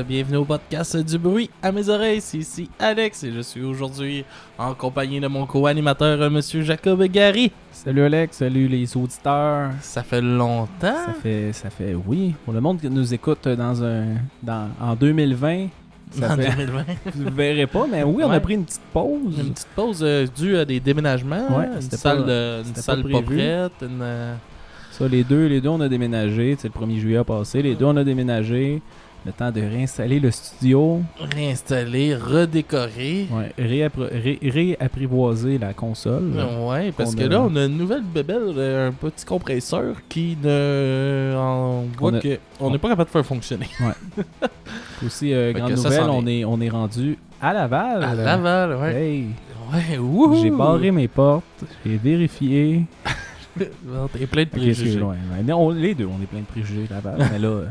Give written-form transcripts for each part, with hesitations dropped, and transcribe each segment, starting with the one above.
bienvenue au podcast du bruit à mes oreilles, c'est ici Alex et je suis aujourd'hui en compagnie de mon co-animateur Monsieur Jacob Gary. Salut Alex, salut les auditeurs. Ça fait longtemps. Ça fait, oui. Pour le monde qui nous écoute en 2020, En 2020. vous ne verrez pas, mais oui, on Ouais. a pris une petite pause. Une petite pause due à des déménagements, Ouais, une c'était salle, pas- une c'était salle pas pas prévu. prête, Ça, les deux, on a déménagé. C'est le 1er juillet passé. Les deux, on a déménagé. Le temps de réinstaller le studio. réinstallée, redécorée. Ouais, réapprivoiser la console. Ouais, parce qu'on que a- là, on a une nouvelle bébelle, un petit compresseur qui ne. On voit On a- qu'on n'est pas capable de faire fonctionner. Aussi, grande que ça nouvelle, s'en on est rendu à Laval. À Laval, ouais. Hey, Ouais, wouhou! j'ai barré mes portes. J'ai vérifié. Non, t'es plein de Ok, c'est préjugés. loin. Ouais, mais les deux, on est plein de préjugés Laval. Mais là,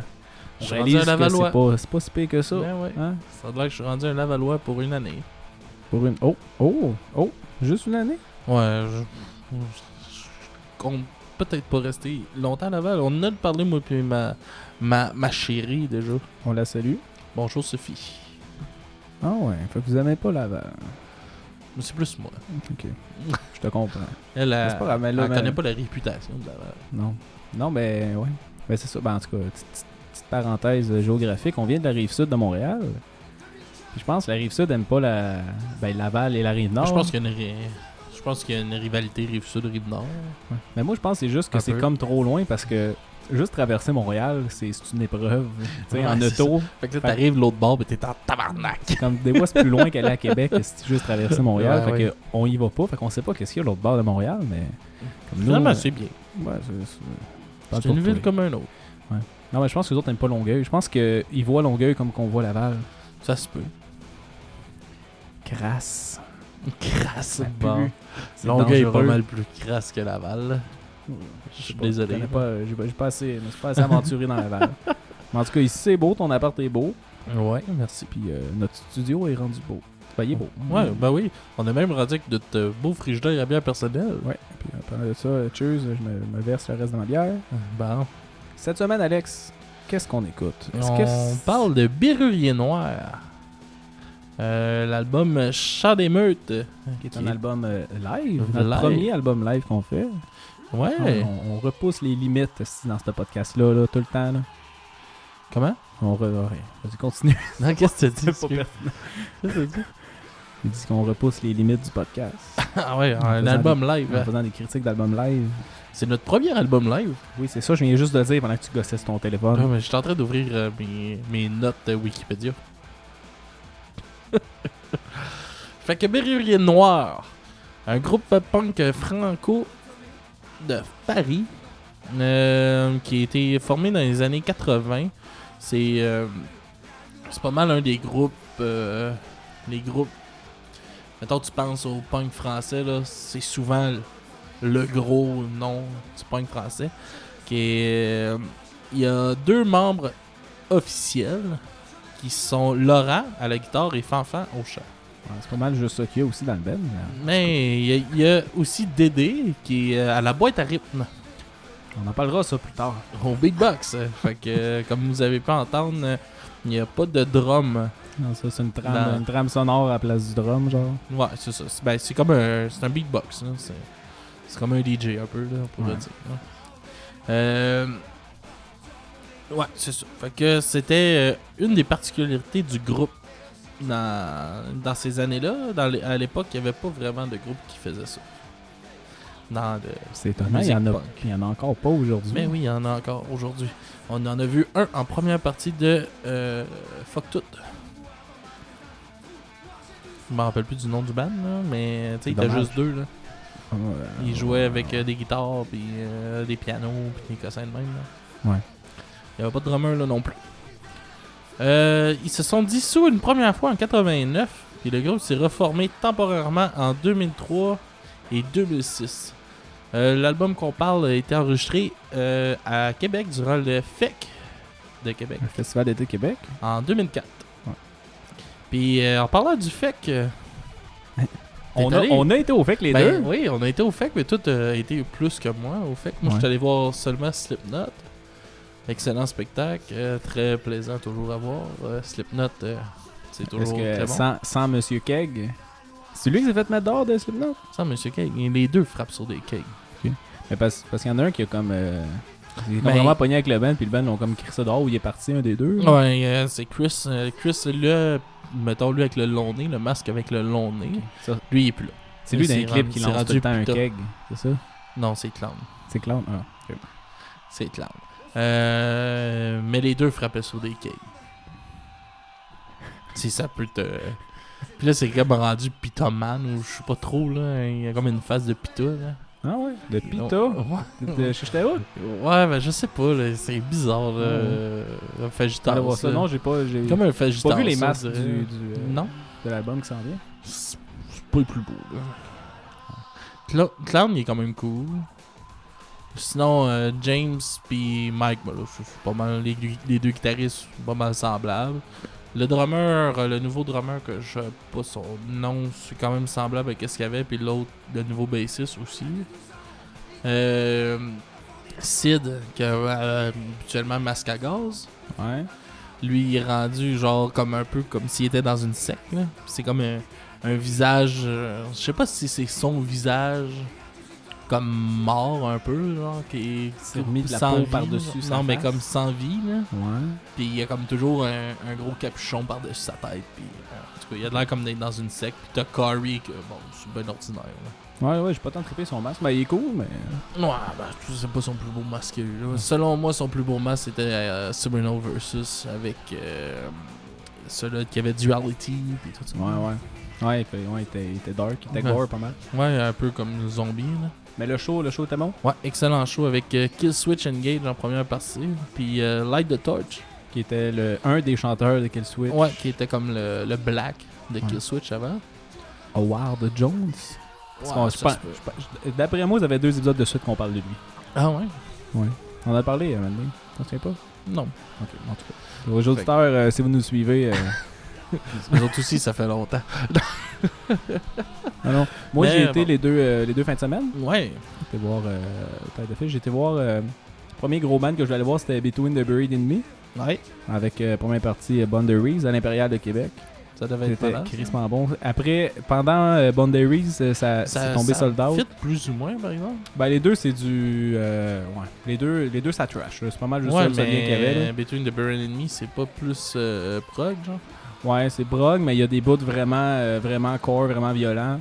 Je on suis rendu réalise un que Lavallois. c'est pas si pire que ça. Ben ouais. Hein? Ça a l'air que je suis rendu un Lavallois pour une année. Pour une... Oh! Juste une année? Ouais, je compte peut-être pas rester longtemps à Laval. On en a parlé, moi, puis ma chérie, déjà. On la salue. Bonjour, Sophie. Ah ouais, fait que vous aimez pas Laval. Mais c'est plus moi. Ok. Je te comprends. Elle, Mais c'est pas grave, mais là, elle mais- connaît pas la réputation de Laval. Non, ben ouais. Ben c'est ça. Ben en tout cas, petite parenthèse géographique. On vient de la Rive-Sud de Montréal. Puis je pense que la Rive-Sud aime pas Laval et la Rive-Nord. Je pense qu'il y a une rivalité Rive-Sud, Rive-Nord. Ouais. Mais moi, je pense que c'est juste que Un c'est peu. comme trop loin parce que juste traverser Montréal, c'est une épreuve. Tu sais, Ouais, en c'est auto, Fait que là, t'arrives l'autre bord, pis t'es en tabarnak. c'est comme des fois, c'est plus loin qu'aller à Québec que si tu juste traverser Montréal. Ouais, fait ouais. que on y va pas. Fait qu'on sait pas qu'est-ce qu'il y a l'autre bord de Montréal, mais comme nous, Finalement, c'est bien. ouais, parle C'est pour une toi. ville comme un autre. Non, mais je pense que les autres n'aiment pas Longueuil. Je pense qu'ils voient Longueuil comme qu'on voit Laval. Ça se peut. Crasse. Crasse, Ça bon. pue. C'est Longueuil est pas dangereux. mal plus crasse que Laval. Je suis désolé. Je connais pas, j'ai pas assez, je me suis pas assez aventuré dans Laval. Mais en tout cas, ici c'est beau, ton appart est beau. Ouais, merci. Puis notre studio est rendu beau. Ben, il est beau. Ouais, ben oui. On a même rendu avec notre beau frigidaire à bière personnelle. Ouais. Puis pendant ça, cheers, je me verse le reste de ma bière. Bon. Cette semaine, Alex, qu'est-ce qu'on écoute? On parle de Bérurier Noir. L'album Chant des Meutes. Qui est un album live. Live. Notre premier album live qu'on fait. Ouais. On repousse les limites dans ce podcast-là, là, tout le temps. Là. Comment? Ouais, vas-y, continue. Non, qu'est-ce que tu dis? C'est pas excuse? Qu'est-ce que tu dis? Il dit qu'on repousse les limites du podcast. Ah ouais, En un faisant album live. En hein. faisant des critiques d'albums live. C'est notre premier album live. Oui, c'est ça, je viens juste de dire pendant que tu gossais sur ton téléphone. Ouais, mais je suis en train d'ouvrir mes notes Wikipédia. Fait que Bérurier Noir, un groupe punk franco de Paris qui a été formé dans les années 80. C'est pas mal un des groupes. Les groupes. Mettons, tu penses au punk français, là, c'est souvent le gros nom du punk français. Qui est, il y a deux membres officiels qui sont Laurent à la guitare et Fanfan au chant. Ouais, c'est pas mal juste ça qu'il y a aussi dans le band. Mais il y a aussi Dédé qui est à la boîte à rythme, On en parlera ça plus tard. au beatbox. Fait que, comme vous avez pu entendre, il n'y a pas de drum. Non, ça, c'est Non. une trame sonore à la place du drum, genre. Ouais, c'est ça. C'est comme c'est un beatbox. Là. C'est comme un DJ un peu, là, on pourrait Ouais. dire. Là. Ouais, c'est ça. Fait que c'était une des particularités du groupe dans ces années-là. À l'époque, il n'y avait pas vraiment de groupe qui faisait ça. Dans le... C'est étonnant, il y en a encore pas aujourd'hui. Mais oui, il y en a encore aujourd'hui. On en a vu un en première partie de Fuck Tout. Je me rappelle plus du nom du band, là, mais tu sais, il était Dommage. juste deux. Là. Ouais, Ils jouaient avec des guitares, puis des pianos, puis des cossins de même. Là. Ouais. Il n'y avait pas de drummer là non plus. Ils se sont dissous une première fois en 89, puis le groupe s'est reformé temporairement en 2003 et 2006. L'album qu'on parle a été enregistré à Québec durant le FEC de Québec Le Festival d'été Québec. en 2004. Ouais. Puis en parlant du FEC, On allé? a été au fait que les ben, deux. oui, on a été au FEC, mais toi t'as été plus que moi au FEC. Moi, je Ouais. suis allé voir seulement Slipknot. Excellent spectacle, très plaisant toujours à voir. Slipknot, c'est toujours Est-ce très que bon. sans Monsieur Keg, c'est lui qui s'est fait mettre dehors de Slipknot? Sans Monsieur Keg, les deux frappent sur des kegs. Mais parce qu'il y en a un qui a comme... il est Ben- vraiment pogné avec le band, puis le band l'ont comme crissé dehors où il est parti, un des deux. Ouais, c'est Chris. Chris, là, mettons lui avec le long nez, le masque avec le long nez. Ça, Lui, il est plus là. c'est lui dans les C'est clips rendu- qui c'est lance tout rendu le temps un putain. keg, c'est ça? Non, c'est Clown. C'est Clown? Ah, ok. C'est Clown. Mais les deux frappaient sur des kegs. Si ça peut te. Puis là, c'est comme rendu Pitoman ou je sais pas trop, là. Il y a comme une face de Pita, là. Ah ouais? De Pita? Ouais. De Chichetaout? Ouais, ben je sais pas, là. C'est bizarre, là. Un Fajitas. Allez voir ça. là. Non, j'ai pas Comme un Fajitas. pas vu les ça, masques on dirait. Non. de l'album qui s'en vient. C'est pas le plus beau, là. Clown, il est quand même cool. Sinon, James puis Mike, ben là, c'est pas mal les deux guitaristes, pas mal semblables. Le drummer, le nouveau drummer, que je sais pas son nom, c'est quand même semblable à ce qu'il y avait. Puis l'autre, le nouveau bassiste aussi. Sid, qui a habituellement masque à gaz. Ouais. Lui, il est rendu genre comme un peu comme s'il était dans une secte. Là. C'est comme un visage. Je sais pas si c'est son visage comme mort un peu, genre, qui C'est remis de la sans peau vie, par-dessus sa non, mais face. comme sans vie, là. Ouais. Puis il y a comme toujours un gros capuchon par-dessus sa tête. Puis en tout cas, il a l'air comme d'être dans une secte. Puis t'as Corey, que bon, c'est bien ordinaire. Là. Ouais, j'ai pas tant trippé son masque. Ben, il est cool, mais. Ouais, ben, c'est pas son plus beau masque. Là. Selon moi, son plus beau masque c'était Subliminal Versus avec celui qui avait Duality. Puis tout ça. Ouais. Ouais, il était dark, il était gore pas mal. Ouais, un peu comme zombie. Là. Mais le show était bon. Ouais, excellent show avec Kill Switch Engage en première partie. Puis Light the Torch. Qui était un des chanteurs de Kill Switch. Ouais, qui était comme le Black de Ouais. Kill Switch avant. Howard Jones. Ouais, ça se peut. D'après moi, vous avez 2 épisodes de suite qu'on parle de lui. Ah ouais? Ouais. On en a parlé maintenant. T'en souviens pas? Non. Ok, en tout cas. Aux auditeurs, si vous nous suivez. Les autres aussi, ça fait longtemps. Ah non. Moi, Mais j'ai été bon. les deux fins de semaine. Ouais. J'ai été voir Tête de Fiche. J'ai été voir. Le premier gros band que je voulais aller voir, c'était Between the Buried and Me. Ouais. Avec première partie Boundaries à l'Impérial de Québec. Ça devait être pas C'était mal. crissement bon. Après, pendant Boundaries, ça c'est tombé sold out. Fit plus ou moins, par exemple. Ben, les deux, c'est du. Ouais. Les deux, ça trash. là. C'est pas mal juste ça Ouais, le seul lien qu'il y avait. mais Là. Between the Burn and Me, c'est pas plus prog, genre. Ouais, c'est prog, mais il y a des bouts vraiment core, vraiment violents.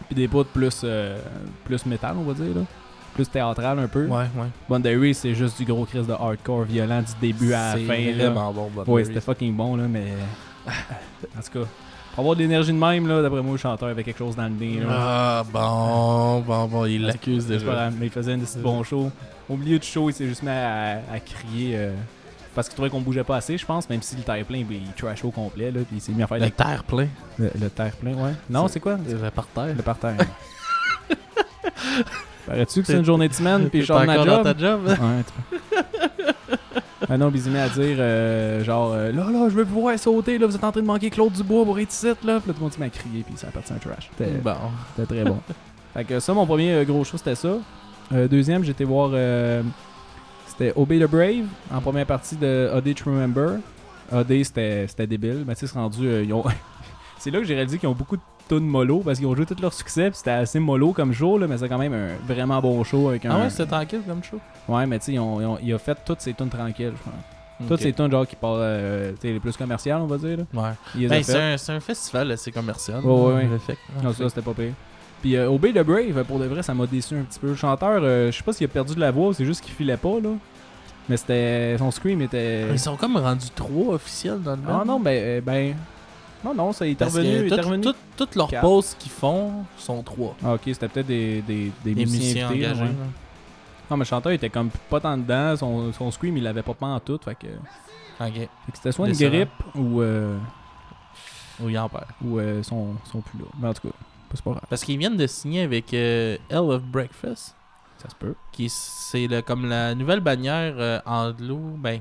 Puis des bouts plus métal, on va dire. Là. Plus théâtral un peu. Ouais. Boundaries, c'est juste du gros crise de hardcore violent du début à la fin. C'est là. vraiment bon, Boundaries. Ouais, c'était fucking bon, là, mais. En tout cas, pour avoir de l'énergie de même, là, d'après moi, le chanteur avait quelque chose dans le nez. Là. Ah, bon, il l'accuse C'est pas déjà. grave, mais il faisait un si bon show. Au milieu du show, il s'est juste mis à crier parce qu'il trouvait qu'on bougeait pas assez, je pense, même si le terre plein, ben, il trash au complet, là, puis il s'est mis à faire Le terre plein. le terre plein, ouais. Non, c'est quoi? Le parterre. Le parterre. Paraît-tu que c'est une journée de semaine, puis je T'es sors de ma encore job? dans ta job? Ouais, tu peux. Ah non, puis il s'est mis à dire, là, je veux vous voir sauter, là, vous êtes en train de manquer Claude Dubois pour être ici, là. Puis là, tout le monde s'est mis à crier, puis ça a parti un trash. Bon. C'était très bon. Fait que ça, mon premier gros show, c'était ça. Deuxième, j'étais voir. C'était Obey the Brave, en première partie de A Day to Remember. A Day, c'était débile. Mais tu sais, c'est rendu. C'est là que j'ai réalisé qu'ils ont beaucoup de tunes mollo parce qu'ils ont joué tout leur succès. Puis c'était assez mollo comme show, là, mais c'est quand même un vraiment bon show. Avec Ah ouais, c'était tranquille comme show. Ouais, mais tu sais, ils ont fait toutes ces tunes tranquilles, je pense. Ok. Toutes ces tunes, genre, qui parlent. Tu sais, les plus commerciales, on va dire. Là. Ouais. Ils les ont Ben, faites. c'est un festival assez commercial. Ouais. Le fait. Non, ça, c'était pas pire. Puis Obey the Brave, pour de vrai, ça m'a déçu un petit peu. Le chanteur, je sais pas s'il a perdu de la voix ou c'est juste qu'il filait pas, là. Mais c'était. Son scream était. Ils sont comme rendus 3 officiels dans le band. Ah non, non, ça, il est Parce revenu. que toutes leurs 4. posts qu'ils font sont 3. Ah, ok, c'était peut-être des Les musiciens invités, engagés. ouais. là. Non, mais le chanteur était comme pas tant dedans. Son scream, il l'avait pas en tout. Fait que Ok. c'était soit une Décevant. grippe ou Ou il en perd. sont plus là. Mais en tout cas, c'est pas grave. Parce qu'ils viennent de signer avec Hell of Breakfast. Ça se peut. C'est comme la nouvelle bannière Anglo. Ben.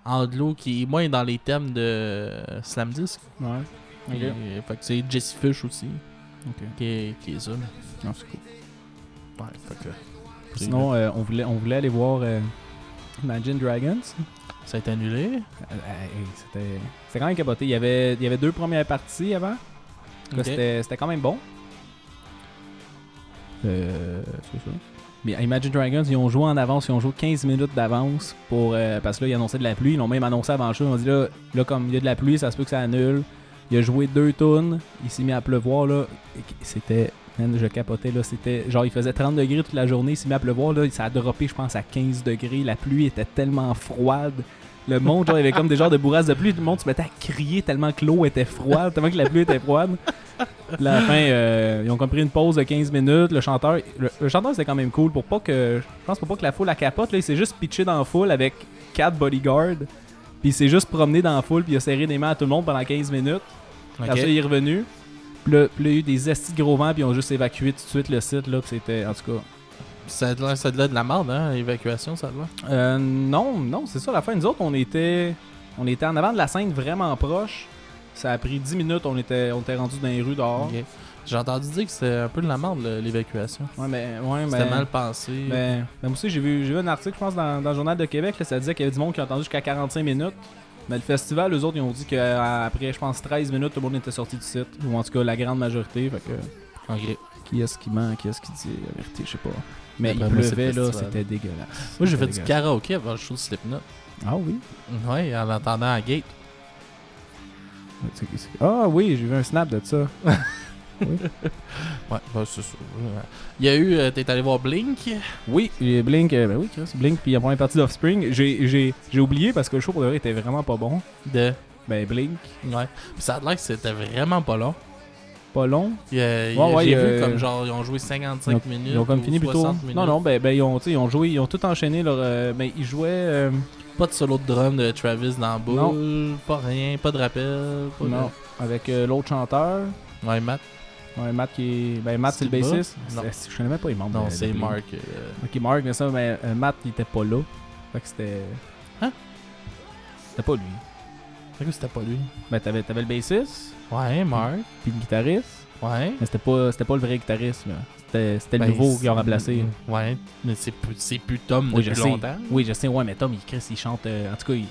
Anglo qui est moins dans les thèmes de Slam Disc. Ouais. Ok. Fait que c'est Jesse Fish aussi. Ok. Qui est ça. là. Non, c'est cool. Ouais, fait que. Sinon, on voulait aller voir Imagine Dragons. Ça a été annulé. C'était quand même capoté. Il y avait 2 premières parties avant. Là, Ok. c'était quand même bon. C'est ça. Mais Imagine Dragons, ils ont joué en avance, ils ont joué 15 minutes d'avance pour parce que là, ils annonçaient de la pluie. Ils l'ont même annoncé avant le show. Ils ont dit là, comme il y a de la pluie, ça se peut que ça annule. Il a joué 2 tunes, il s'est mis à pleuvoir là. C'était. Man, je capotais là. C'était. Genre, il faisait 30 degrés toute la journée, il s'est mis à pleuvoir là. Ça a droppé, je pense, à 15 degrés. La pluie était tellement froide. Le monde, genre, il y avait comme des genres de bourrasques de pluie. Tout le monde se mettait à crier tellement que l'eau était froide, tellement que la pluie était froide. Puis à la fin, ils ont comme pris une pause de 15 minutes. Le chanteur, c'était quand même cool pour pas que. Je pense pour pas que la foule la capote. Là, il s'est juste pitché dans la foule avec 4 bodyguards. Puis il s'est juste promené dans la foule. Puis il a serré des mains à tout le monde pendant 15 minutes. Ok. Après ça, il est revenu. Puis là, il y a eu des estis de gros vents. Puis ils ont juste évacué tout de suite le site. Là, puis c'était. En tout cas. Ça a de la merde, hein, l'évacuation, ça doit. Non, c'est ça. À la fin, nous autres, on était en avant de la scène vraiment proche. Ça a pris 10 minutes. On était rendus dans les rues dehors. Ok. J'ai entendu dire que c'était un peu de la merde, l'évacuation. Ouais, mais. C'était mal pensé. Ben, moi aussi, j'ai vu un article, je pense, dans le Journal de Québec. Là, ça disait qu'il y avait du monde qui a attendu jusqu'à 45 minutes. Mais le festival, eux autres, ils ont dit qu'après, je pense, 13 minutes, tout le monde était sorti du site. Ou en tout cas, la grande majorité. Fait que. Ok. Qui est-ce qui ment, qui est-ce qui dit la vérité, je sais pas. Mais Après il moi, c'est pleuvait, le là, festival. c'était dégueulasse. Moi, j'ai fait C'était du dégueulasse. karaoké avant le show de Slipknot. Ah oui? Ouais, en entendant à Gate. Ah oui, j'ai vu un snap de ça. Ouais, bah, c'est ça. Il y a eu. T'es allé voir Blink. Oui, j'ai Blink, ben oui, Chris, Blink, puis la première partie d'Offspring. J'ai oublié parce que le show pour de vrai était vraiment pas bon. De. Ben Blink, Ouais. Puis ça a l'air que c'était vraiment pas long. pas long. Ouais, ouais, j'ai vu comme genre, ils ont joué 55 minutes. Ils ont comme ou fini plus tôt. 60 minutes. Non, ben ils ont joué, ils ont tout enchaîné. Ben ils jouaient. Pas de solo de drum de Travis dans la boule. Pas rien, pas de rappel. Pas Non, avec l'autre chanteur. De... Ouais, Matt. Ouais, Matt qui est. Ben Matt c'est le C'est le bassiste. bas? Non. Je connais même pas les membres. Non, de c'est Blink. Mark. Ok, Mark, mais ça, mais Matt il était pas là. Fait que c'était. Hein? C'était pas lui. C'est que c'était pas lui. Ben t'avais le bassiste, Ouais, Mark. puis le guitariste. Ouais. Mais c'était pas le vrai guitariste, là. C'était le Ben, nouveau qu'ils ont remplacé. Ouais, mais c'est plus Tom Oui, depuis je sais. longtemps. Oui, je sais, ouais, mais Tom, il chante. En tout cas, tu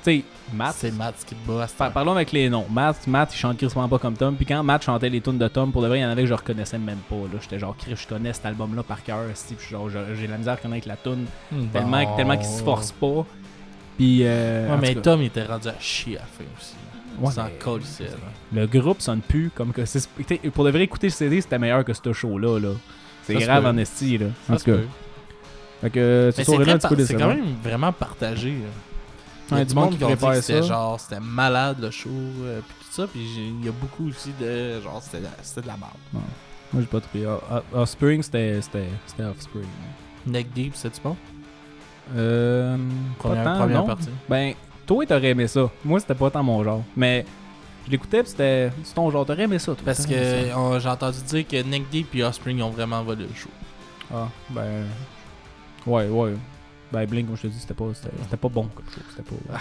sais, Matt. C'est Matt qui te bat à ce Parlons avec les noms. Matt, il chante crissement pas comme Tom. Puis quand Matt chantait les tunes de Tom, pour de vrai, il y en avait que je reconnaissais même pas. Là, j'étais genre, Chris, je connais cet album-là par cœur. Puis genre, j'ai la misère à connaître la tune tellement qu'il se force pas. Puis. Ouais, en mais tout cas, Tom il était rendu à chier à la fin aussi. ouais, Sans mais colissait, là. le groupe sonne plus comme que c'est. Pour de vrai, écouter le CD, c'était meilleur que ce show-là. Là. C'est Ça se grave peut. en esti, là. Ça En se tout cas. peut. Fait que Mais ce soir-là, un petit peu c'est quand décevant. même vraiment partagé. là. Il y a Ouais, du monde qui ont dit que préfère c'était ça. genre, c'était malade le show, puis tout ça, puis il y a beaucoup aussi de genre, c'était de la merde. Moi, j'ai pas trouvé. Offspring, c'était Offspring. Neck Deep, c'est-tu bon? Pas tant, Première non. partie. Ben, toi, t'aurais aimé ça. Moi, c'était pas tant mon genre. Mais je l'écoutais, pis c'est ton genre. T'aurais aimé ça, toi. Parce T'aurais aimé que j'ai entendu dire que Neck Deep et Offspring ont vraiment volé le show. ça. Ah, ben. Ouais. Ben, Blink, comme je te dis, c'était pas bon comme chose. C'était pas.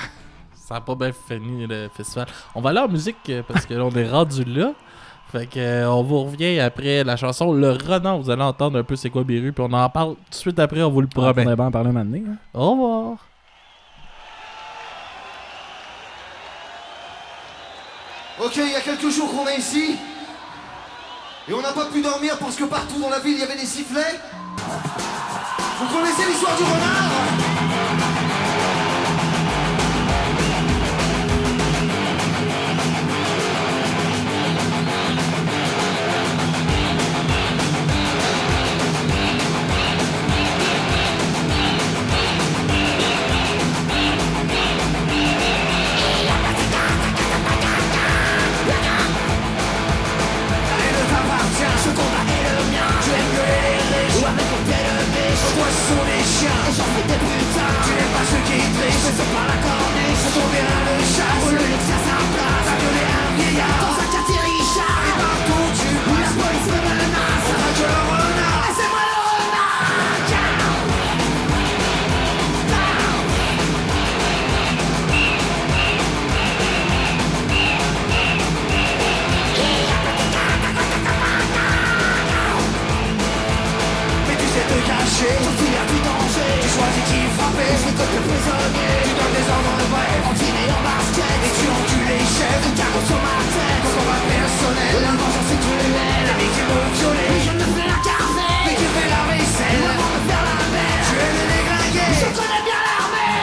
Ça a pas bien fini le festival. On va aller en musique parce que là, on est rendu là. Fait que on vous revient après la chanson Le Renard. Vous allez entendre un peu c'est quoi Biru, puis on en parle tout de suite après, on vous le On promet. pourrait bien en parler un moment donné, hein. Au revoir. Ok, il y a quelques jours qu'on est ici. Et on n'a pas pu dormir parce que partout dans la ville il y avait des sifflets. Vous connaissez l'histoire du renard? Toi ce sont les chiens, et j'en fais des putains. Tu n'aimes pas ceux qui trichent, mais c'est pas la corniche. Je tombe bien le chat, au lieu de faire sa place. T'as gueulé un vieillard, dans un quartier Richard. Et partout tu passes, la police me menace. On a que le renard, et c'est moi le renard. Mais tu sais te cacher, t'enfuir du danger. Tu choisis qui frapper, je suis comme le prisonnier. Tu donnes des ordres de bref, en dîner en basket. Et tu encules les chefs, une carreau sur ma tête. Ton combat personnel, la vengeance est cruelle. La victime me violer, je me fais la carnet. Mais tu fais la vaisselle, avant de faire la belle. Tu es le déglingué, je connais bien l'armée.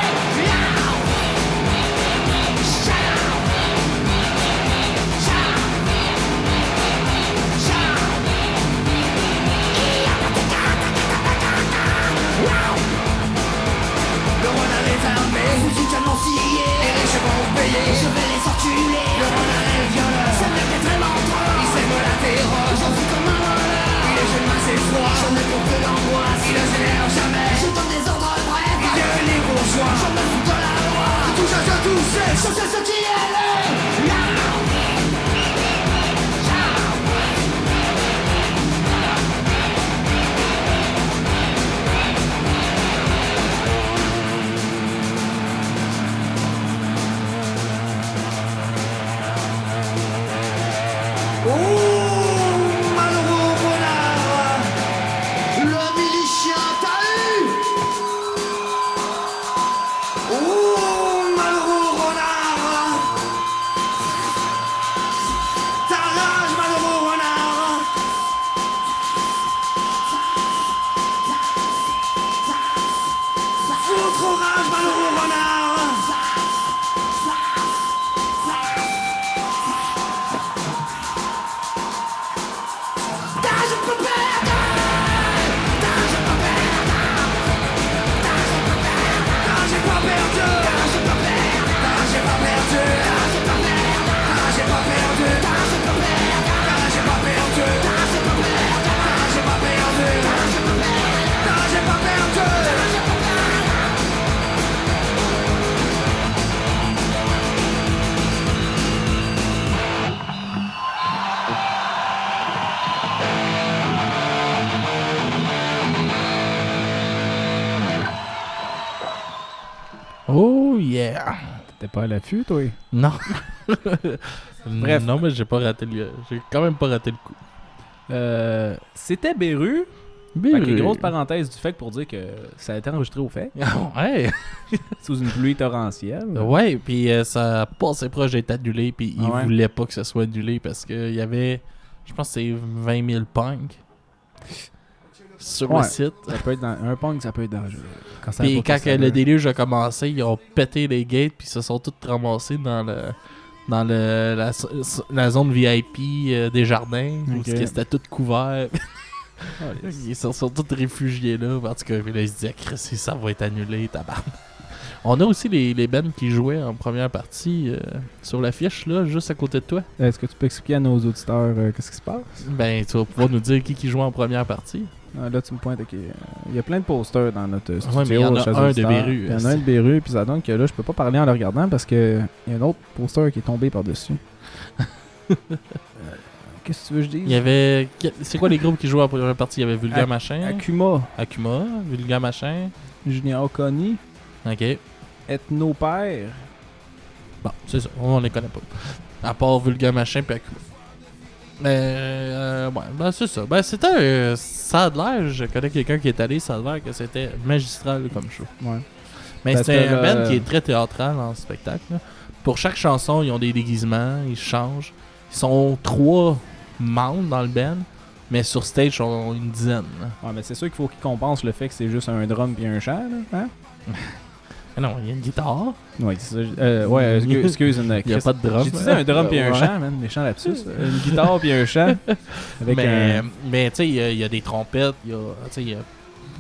Le renard est armé, foutu canon scié. Et les chevaux payés, je vais les enculer. Le renard est violeur, ce mec est très menteur. Il sème la terreur, j'en fous comme un voleur. Il est jeune, mince et froid, j'en ai pour que l'angoisse. Il ne s'énerve jamais, je donne des ordres brefs. Il vient les bourgeois, j'en me fous de la loi. Tu touches à ça, touche, je sais ce qui est là. Oh, malheureux renard, le milicien t'a eu. Oh, malheureux renard, ta rage, malheureux renard. Votre rage, malheureux renard. Oh yeah! T'es pas à l'affût, toi? Non. Bref. Non, mais j'ai quand même pas raté le coup. C'était Beru. Fait que grosse parenthèse du fait pour dire que ça a été enregistré au fait, Ouais. sous une pluie torrentielle. Ouais, puis ça passait proche d'être annulé, puis ils voulaient pas que ça soit annulé parce qu'il y avait, je pense que c'est 20 000 punks sur le site. Ça peut être un punk, ça peut être dangereux. Puis quand le déluge a commencé, ils ont pété les gates, puis ils se sont tous ramassés dans la zone VIP des jardins, où c'était tout couvert. Ils se sont tous réfugiés là. En tout cas, là, ils se disaient, Chris, ça va être annulé, tabarnak. On a aussi les bands qui jouaient en première partie sur l'affiche, là, juste à côté de toi. Est-ce que tu peux expliquer à nos auditeurs qu'est-ce qui se passe? Ben, tu vas pouvoir nous dire qui jouait en première partie. Là, tu me pointes, ok. Il y a plein de posters dans notre studio. Ouais, mais il y en a un de Beru. Il y en a un de Beru, puis ça donne que là, je peux pas parler en le regardant parce que il y a un autre poster qui est tombé par-dessus. Qu'est-ce que tu veux que je dise? Il y avait... C'est quoi les groupes qui jouaient en première partie? Il y avait Vulga Machin. Akuma, Vulga Machin. Junior Connie, Ok. Ethnopère. Bon, c'est ça. On les connaît pas. À part Vulga Machin puis Akuma. Mais, ouais, ben c'est ça. Ben, c'était... ça a l'air, je connais quelqu'un qui est allé, ça a l'air que c'était magistral comme show. Ouais. Mais Ben, c'est un c'était band qui est très théâtral en spectacle. Là. Pour chaque chanson, ils ont des déguisements, ils changent. Ils sont 3 membres dans le band, mais sur stage, ils ont une dizaine. Là. Ouais, mais c'est sûr qu'il faut qu'ils compensent le fait que c'est juste un drum puis un chant, là. Hein? Ah non, il y a une guitare. Ouais, c'est ça. Ouais, excuse une. Il n'y a pas de drum. J'ai dit un drum puis un chant, man. Méchant lapsus. Une guitare puis un chant. Avec mais tu sais, il y a des trompettes, il y a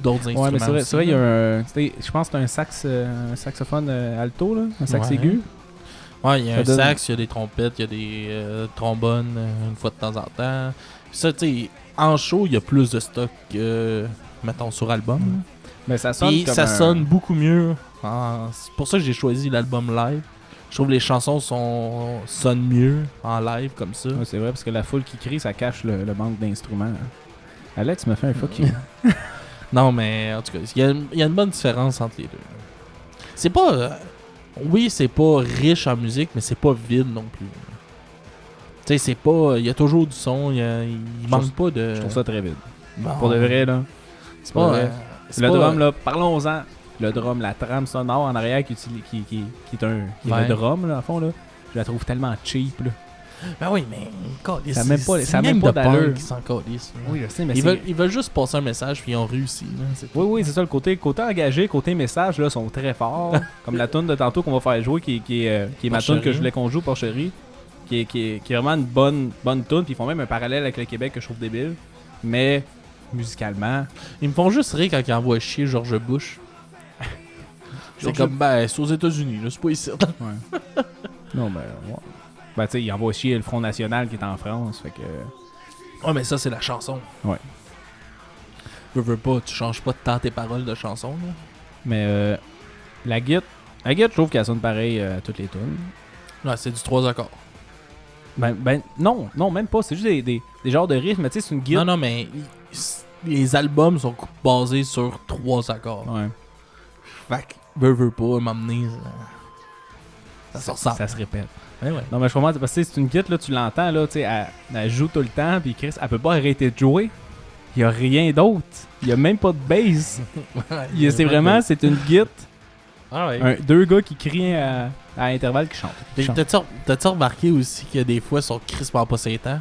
d'autres instruments. Ouais, mais c'est vrai, aussi, il y a un. Je pense que c'est un saxophone alto, là. Un sax aigu. Ouais, il y a Ça un donne... sax, il y a des trompettes, il y a des trombones une fois de temps en temps. Puis ça, tu sais, en show, il y a plus de stock que, mettons, sur album. Mais ça sonne puis comme ça sonne beaucoup mieux. C'est pour ça que j'ai choisi l'album live. Je trouve que les chansons sonnent mieux en live comme ça. Ouais, c'est vrai, parce que la foule qui crie, ça cache le manque d'instruments. Alex me fait un fuck you. Non, mais en tout cas, il y a une bonne différence entre les deux. C'est pas... oui, c'est pas riche en musique, mais c'est pas vide non plus. Tu sais, c'est pas... Il y a toujours du son, il manque pas de... Je trouve ça très vide. Bon. Pour de vrai, là. C'est pas... le drum, là, parlons-en. le drum, la trame sonore en arrière qui est Ouais. le drum, là, à fond, là, je la trouve tellement cheap, là. Ben oui, mais Ça a même pas- c'est ça a même même pas de punk d'allure. qui s'en calissent, là. Oui, je sais, mais Ils veulent juste passer un message puis ils ont réussi. Là, c'est tout. Oui, c'est ça, le côté engagé, côté message, là, sont très forts. Comme la tune de tantôt qu'on va faire jouer, qui est ma tune que je voulais qu'on joue, Porcherie, qui est vraiment une bonne tune, puis ils font même un parallèle avec le Québec que je trouve débile. Mais, musicalement... Ils me font juste rire quand ils envoient chier George Bush. C'est George- comme, ben, c'est aux États-Unis, là, c'est pas ici. Ouais. Non, ben, ouais. Ben, tu sais, il envoie chier le Front National qui est en France, fait que... Ouais, mais ça, c'est la chanson. Ouais. Veux pas, tu changes pas tant tes paroles de chanson, là. Mais, la guitare, je trouve qu'elle sonne pareil à toutes les tunes. Ouais, c'est du 3 accords. Ben, non, même pas, c'est juste des genres de riffs, mais tu sais, c'est une guitare... Non, mais les albums sont basés sur 3 accords. Ouais. Fait que, veux pas, m'amener, ça se ressemble. Ça se répète. Ouais, ouais. Non, mais je comprends, parce que c'est une guitare, là, tu l'entends, là, tu sais, elle joue tout le temps, puis Chris, elle peut pas arrêter de jouer. Il y a rien d'autre. Il y a même pas de bass. C'est vraiment, c'est une guitare, Ah ouais. deux gars qui crient à intervalles qui chantent. Puis T'as-tu remarqué aussi que des fois, ils sont crispement pas ses temps?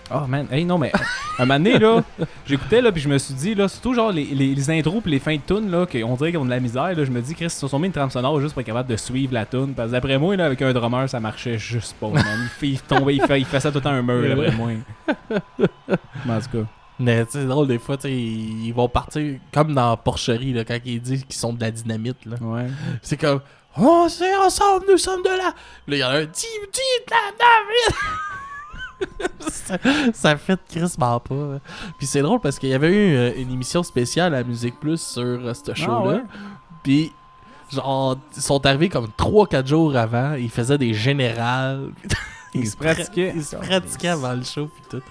Oh man, hey non mais un moment donné là, j'écoutais là puis je me suis dit là, surtout genre les intros puis les fins de tune là, qu'on dirait qu'ils ont de la misère là, je me dis Chris, ils se sont mis une trame sonore juste pour être capable de suivre la tune, parce que d'après moi là, avec un drummer ça marchait juste pas, man. Il tombait, il fait ça tout le temps un mur d'après moi. Mais en tout cas. Mais tu sais, c'est drôle, des fois, tu sais, ils vont partir comme dans Porcherie, là, quand ils disent qu'ils sont de la dynamite, là. Ouais. C'est comme, oh, c'est ensemble, nous sommes de là. Là, il y en a un, dis de la dynamite. ça fait crispement pas. Hein. Puis c'est drôle parce qu'il y avait eu une émission spéciale à Musique Plus sur ce show-là. ouais? Puis, genre, ils sont arrivés comme 3-4 jours avant, ils faisaient des générales. Ils se pratiquaient. Ils se pratiquaient avant le show, puis tout.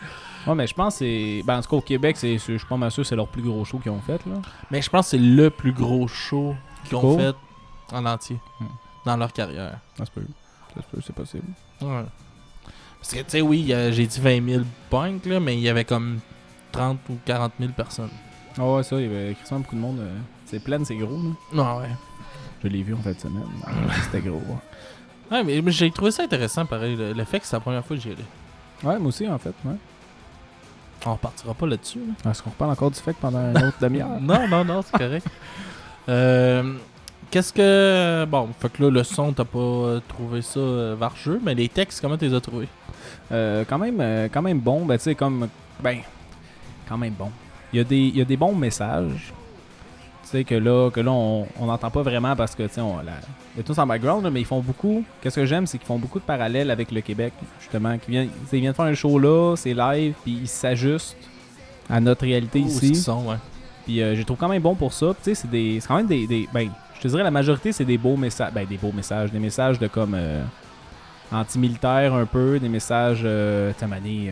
Ouais, mais je pense que c'est. Ben, en tout cas, au Québec, je suis pas mal sûr que c'est leur plus gros show qu'ils ont fait, là. Mais je pense que c'est le plus gros show qu'ils ont Cool. fait en entier dans leur carrière. Ça se peut, c'est possible. Ouais. Parce que, tu sais, oui, j'ai dit 20 000 punks, là, mais il y avait comme 30 ou 40 000 personnes. Ah ouais, ça, il y avait quasiment beaucoup de monde. C'est plein, c'est gros, là. Non, ouais. Je l'ai vu en fin de semaine. C'était gros. Ouais, mais j'ai trouvé ça intéressant, pareil, le fait que c'est la première fois que j'y allais. Ouais, moi aussi, en fait, ouais. On repartira pas là-dessus, là. Est-ce qu'on reparle encore du fait que pendant une autre demi-heure? Non, c'est correct. Qu'est-ce que... Bon, fait que là, le son, t'as pas trouvé ça vargeux, mais les textes, comment t'es as trouvés? Quand même bon. Ben, tu sais, comme... Ben, quand même bon. Il y a des bons messages. Tu sais, que là on n'entend pas vraiment parce que, tu sais, il y a tous en background, là, mais ils font beaucoup... Qu'est-ce que j'aime, c'est qu'ils font beaucoup de parallèles avec le Québec, justement. Ils viennent faire un show là, c'est live, puis ils s'ajustent à notre réalité Où ici. ils sont, ouais. Puis je les trouve quand même bon pour ça. Tu sais, c'est quand même des... Ben, je te dirais, la majorité, c'est des beaux messages. Ben, des beaux messages. Des messages de comme... anti-militaire un peu. Des messages... t'as mané...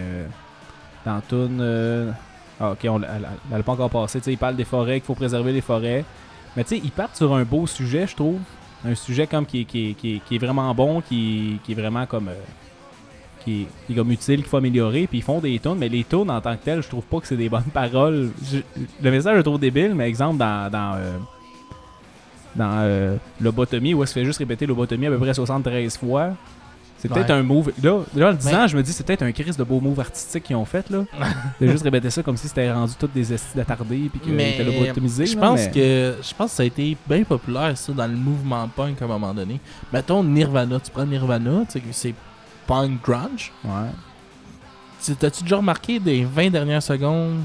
dans Toon... ok, elle n'a pas encore passé. Tu sais, ils parlent des forêts, qu'il faut préserver les forêts. Mais tu sais, ils partent sur un beau sujet, je trouve. Un sujet comme qui est vraiment bon, qui est vraiment comme... qui est comme utile, qu'il faut améliorer, puis ils font des tunes, mais les tunes en tant que telles, je trouve pas que c'est des bonnes paroles. Le message, je le trouve débile, mais exemple, dans Lobotomie, où elle se fait juste répéter Lobotomie à peu près 73 fois, c'est peut-être un move... Là, en le disant, je me dis, c'est peut-être un crise de beau move artistique qu'ils ont fait, là. De juste répéter ça comme si c'était rendu toutes des estis d'attardés, puis qu'ils étaient lobotomisés. Je pense que ça a été bien populaire, ça, dans le mouvement punk à un moment donné. Mettons Nirvana, tu prends Nirvana, tu sais, c'est punk grunge. Ouais. T'as-tu déjà remarqué des 20 dernières secondes,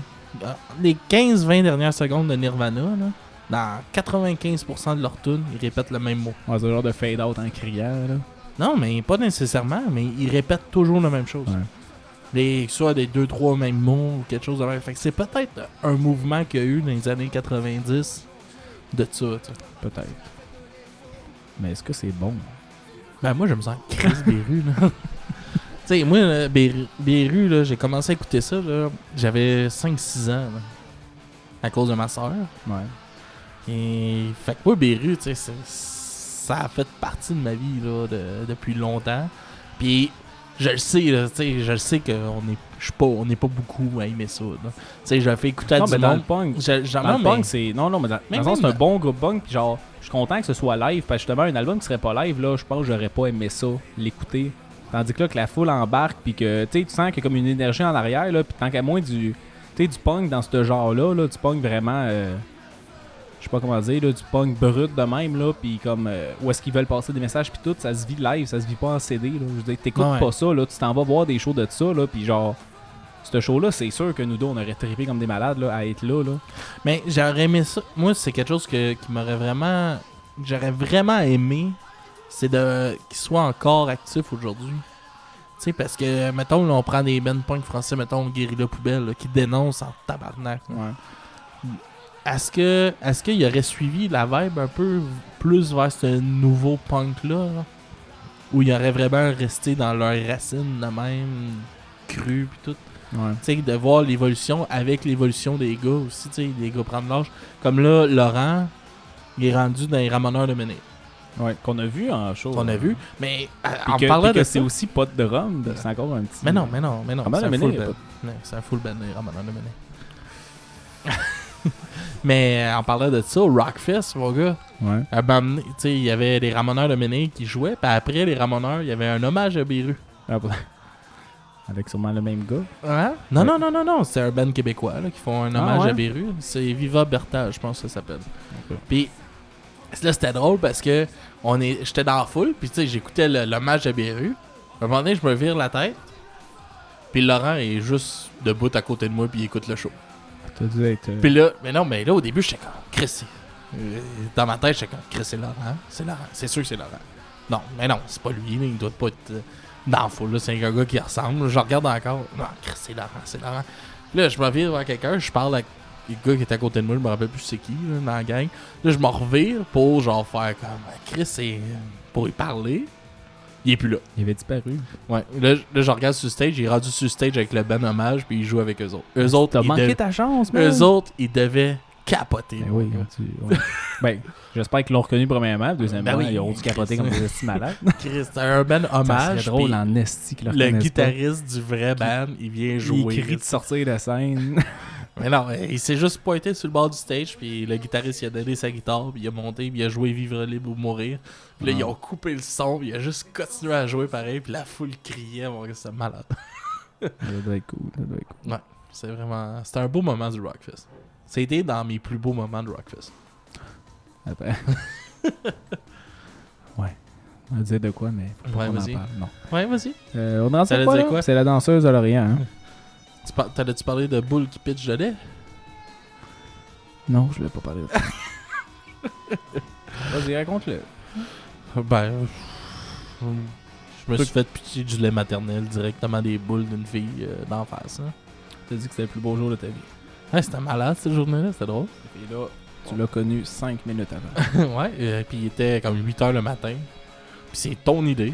les 15-20 dernières secondes de Nirvana, là, dans 95% de leurs tunes, ils répètent le même mot. Ouais, c'est genre de fade-out en criant, là. Non, mais pas nécessairement, mais ils répètent toujours la même chose. Ouais. Soit des 2-3 mêmes mots ou quelque chose de même. Fait que c'est peut-être un mouvement qu'il y a eu dans les années 90 de ça, tu sais. Peut-être. Mais est-ce que c'est bon? Ben moi, je me sens Chris Beru, là. Tu sais, moi, Beru, là, j'ai commencé à écouter ça, là, j'avais 5-6 ans, là, à cause de ma soeur. Ouais. Et fait que moi, Beru, tu sais, ça a fait partie de ma vie, là, depuis longtemps. Puis je le sais, là, tu sais, je le sais qu'on n'est pas beaucoup à aimer ça. Tu sais, je fais écouter à Non, du mais dans le monde. punk, Dans dans le punk, c'est... Non, mais dans Mais le sens, même c'est un bon groupe punk, puis genre, je suis content que ce soit live, parce que justement, un album qui serait pas live, là, je pense que j'aurais pas aimé ça, l'écouter. Tandis que là, que la foule embarque, puis que, tu sais, tu sens qu'il y a comme une énergie en arrière, là, puis tant qu'à moins du punk dans ce genre-là, là, du punk vraiment... je sais pas comment dire, là, du punk brut de même, là, puis comme où est-ce qu'ils veulent passer des messages, puis tout, ça se vit live, ça se vit pas en CD, là. Je veux dire, t'écoutes Ouais. pas ça, là, tu t'en vas voir des shows de ça, là, puis genre, ce show-là, c'est sûr que nous deux, on aurait trippé comme des malades, là, à être là, là. Mais j'aurais aimé ça. Moi, c'est quelque chose qui m'aurait vraiment. J'aurais vraiment aimé. C'est qu'il soit encore actif aujourd'hui. Tu sais, parce que, mettons, là, on prend des bands punk français, mettons, Guérilla Poubelle, là, qui dénoncent en tabarnak. Là. Ouais. Est-ce qu'il aurait suivi la vibe un peu plus vers ce nouveau punk-là? Là, où il aurait vraiment resté dans leurs racines de même, cru pis tout? Ouais. Tu sais, de voir l'évolution avec l'évolution des gars aussi, tu sais, les gars prennent l'âge. Comme là, Laurent, il est rendu dans les Ramoneurs de Méné. Ouais, qu'on a vu en show. Qu'on a vu, mais en Puis parlant que de c'est ça... aussi pas de drum, c'est encore un petit... Mais non. Ramoneurs C'est de un Méné, full y a band. Ouais, c'est un full band, les Ramoneurs de Méné. Mais en parlant de ça, au Rockfest, mon gars, Ouais. à un moment donné, tu sais, il y avait les Ramoneurs de Méné qui jouaient, puis après les Ramoneurs, il y avait un hommage à Beru. Ah, bah. Avec sûrement le même gars. Hein? Non, c'est un band québécois là, qui font un hommage à Beru. C'est Viva Berta, je pense que ça s'appelle. Okay. Puis là, c'était drôle parce que j'étais dans la foule, puis tu sais, j'écoutais l'hommage à Beru. À un moment donné, je me vire la tête, puis Laurent est juste debout à côté de moi, puis il écoute le show. T'as dû être... Puis là, mais là, au début, j'étais comme, Chris, dans ma tête, j'étais comme, Chris, c'est Laurent, c'est sûr que c'est Laurent. Non, mais non, c'est pas lui, là, il doit pas être dans la foule, là, c'est un gars qui ressemble, je regarde encore, non, Chris, c'est Laurent. Puis là, je me vire vers quelqu'un, je parle avec le gars qui est à côté de moi, je me rappelle plus c'est qui, là, dans la gang. Là, je me revire pour, genre, faire comme, Chris, c'est pour y parler. Il est plus là. Il avait disparu. Ouais, là, je regarde sur stage, il est rendu sur stage avec le band hommage, puis il joue avec eux autres. Eux autres, T'as manqué ta chance, man. eux autres, ils devaient capoter. Ben oui, ouais. Ben, j'espère qu'ils l'ont reconnu premièrement, deuxièmement, Ben oui, ils ont dû capoter comme des petits malades. Chris, c'est un band Ça hommage. serait drôle puis en esti qu'ils le le reconnaissent guitariste du vrai band, il vient jouer. Il crie de sortir de scène. Mais non, il s'est juste pointé sur le bord du stage, puis le guitariste il a donné sa guitare, puis il a monté, puis il a joué Vivre libre ou mourir. Puis là, ils ont coupé le son, puis il a juste continué à jouer pareil, puis la foule criait, mon gars, c'est malade. Ça doit être cool, Ouais, c'est vraiment... C'était un beau moment du Rockfest. C'était dans mes plus beaux moments de Rockfest. Attends. Ouais. On va dire de quoi, mais faut pas Ouais, qu'on en vas-y. parle. Non. Ouais, vas-y. On en sait T'allais quoi, dire là? quoi? C'est la danseuse de Lorient, hein? T'allais-tu parler de boule qui pitch de lait? Non, je vais pas parler de ça. Vas-y, raconte-le. Ben, je me suis fait pitcher du lait maternel directement des boules d'une fille d'en face. Hein. T'as dit que c'était le plus beau jour de ta vie. Ouais, c'était malade cette journée-là, c'était drôle. Et là, tu l'as connu 5 minutes avant. Ouais, puis il était comme 8h le matin. Puis c'est ton idée.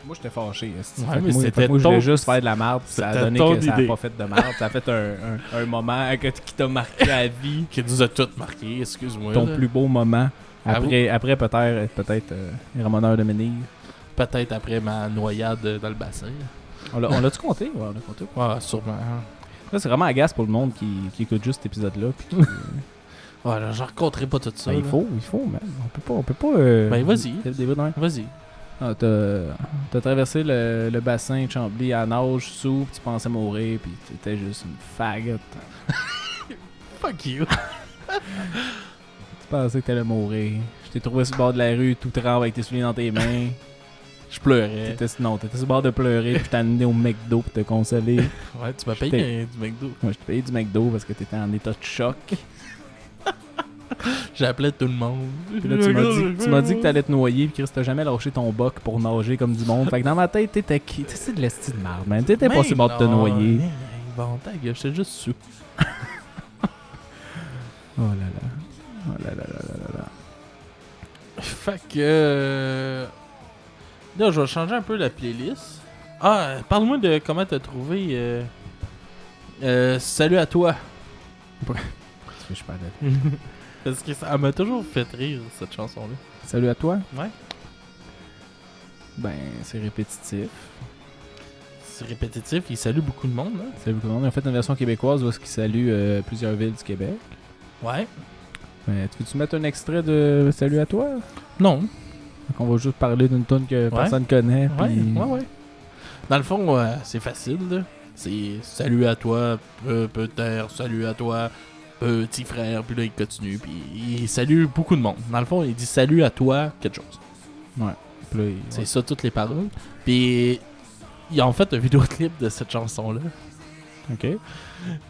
Moi, j'étais fâché. esti. Ouais, Fait que mais moi, c'était moi, je ton- voulais juste faire de la merde. Ça a c'était donné ton que ça a idée. pas fait de merde. Ça a fait un moment qui t'a marqué à vie. Qui nous a toutes marqué, excuse-moi. Ton là. plus beau moment. Avoue. Après peut-être les Ramoneurs de Ménil. Peut-être après ma noyade dans le bassin. On l'a-tu compté? Ouais, on l'a compté. Ouais, sûrement. Là, c'est vraiment agace pour le monde qui écoute juste cet épisode-là. puis qui- Ouais, là, j'en raconterai pas tout ça. Ben, là. il faut, man. On peut pas. Ben, vas-y. Vas-y. Ah, t'as traversé le bassin de Chambly à nage sous, puis tu pensais mourir, puis t'étais juste une fagotte. Fuck you. Tu pensais que t'allais mourir. Je t'ai trouvé sur le bord de la rue, tout tremble avec tes souliers dans tes mains. Je pleurais. T'étais sur le bord de pleurer, puis t'as amené au McDo pour te consoler. Ouais, tu m'as payé du McDo. Moi, je t'ai payé du McDo parce que t'étais en état de choc. J'appelais tout le monde. Puis là, tu m'as dit que t'allais te noyer, puis Chris, t'as jamais lâché ton boc pour nager comme du monde. Fait que dans ma tête, t'étais qui? C'est de l'esti de merde, man. T'étais pas sur le bord de te noyer. Bon, ta gueule, j'étais juste sous. Oh là là. Oh là là là là là là. Fait que... Là, je vais changer un peu la playlist. Ah, parle-moi de comment t'as trouvé... Salut à toi. Tu fais, je suis pas d'accord. Parce que ça m'a toujours fait rire, cette chanson-là. Salut à toi. Ouais. Ben, c'est répétitif. c'est répétitif. Il salue beaucoup de monde. Là. Salut beaucoup de monde. Ils ont fait une version québécoise où ils saluent plusieurs villes du Québec. Ouais. Mais tu veux-tu mettre un extrait de Salut à toi? Non. Donc on va juste parler d'une tune que personne connaît. Ouais, Puis... ouais. Dans le fond, c'est facile. Là. C'est salut à toi, peut-être, salut à toi, petit frère. Puis là, il continue. Puis il salue beaucoup de monde. Dans le fond, il dit salut à toi, quelque chose. Ouais. Puis là, C'est ça, toutes les paroles. Puis ils ont fait un vidéoclip de cette chanson-là. OK.